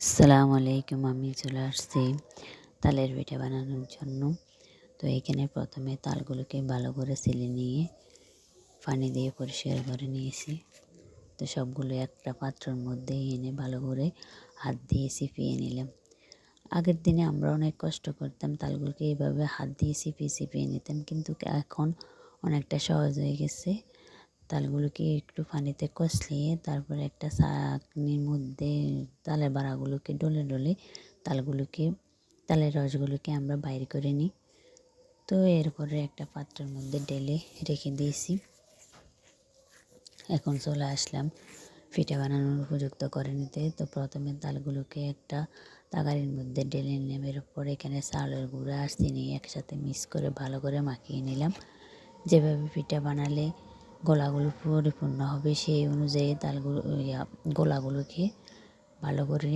আসসালামু আলাইকুম। আমি চলে আসছি তালের পিঠা বানানোর জন্য। তো এখানে প্রথমে তালগুলোকে ভালো করে ছিলে নিয়ে পানি দিয়ে পরিষ্কার করে নিয়েছি। তো সবগুলো একটা পাত্রের মধ্যে এনে ভালো করে হাত দিয়ে চিপিয়ে নিলাম। আগের দিনে আমরা অনেক কষ্ট করতাম, তালগুলোকে এইভাবে হাত দিয়ে চিপিয়ে চিপিয়ে নিতাম, কিন্তু এখন অনেকটা সহজ হয়ে গেছে। তালগুলোকে একটু পানিতে কষলিয়ে তারপরে একটা ছাঁকনির মধ্যে তালের বড়াগুলোকে ডলে ডলে তালের রসগুলোকে আমরা বাইর করে নিই। তো এরপরে একটা পাত্রের মধ্যে ঢেলে রেখে দিয়েছি। এখন চলে আসলাম পিঠা বানানোর উপযুক্ত করে নিতে। তো প্রথমে তালগুলোকে একটা তাগারির মধ্যে ঢেলে নিলাম। এরপর এখানে চালের গুঁড়া আর চিনি একসাথে মিক্স করে ভালো করে মাখিয়ে নিলাম। যেভাবে পিঠা বানালে গোলাগুলো পরিপূর্ণ হবে সেই অনুযায়ী গোলাগুলোকে ভালো করে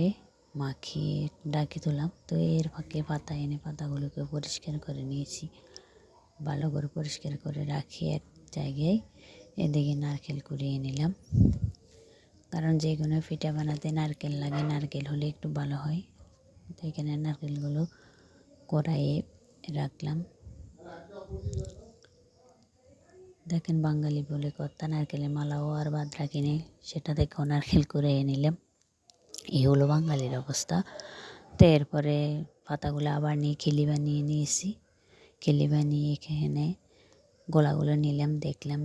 মাখিয়ে ডাকি তুলাম। তো এর ফাঁকে পাতা এনে পাতাগুলোকে পরিষ্কার করে নিয়েছি। ভালো করে পরিষ্কার করে রাখি এক জায়গায়। এদিকে নারকেল কুড়িয়ে নিলাম, কারণ যে কোনো পিঠা বানাতে নারকেল লাগে, নারকেল হলে একটু ভালো হয়। তো এখানে নারকেলগুলো কড়াইয়ে রাখলাম। দেখেন, বাঙালি বলে কথা, নারকেলের মালাও আর বাদ রাখিনি, সেটা দেখেও নারকেল করে নিলাম। এই হলো বাঙালির অবস্থা। তো এরপরে পাতাগুলো আবার নিয়ে খিলি বানিয়ে নিয়েছি। খিলি বানিয়ে এখানে গোলাগুলো নিলাম, দেখলাম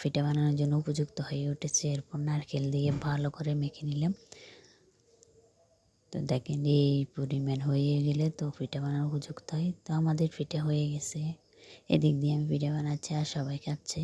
পিঠা বানানোর জন্য উপযুক্ত হয়ে উঠেছে। এরপর নারকেল দিয়ে ভালো করে মেখে নিলাম। তো দেখেন, এই পরিমাণ হয়ে গেলে তো পিঠা বানানোর উপযুক্ত হয়। তো আমাদের পিঠা হয়ে গেছে। এদিক দিয়ে আমি পিঠা বানাচ্ছি আর সবাই খাচ্ছে।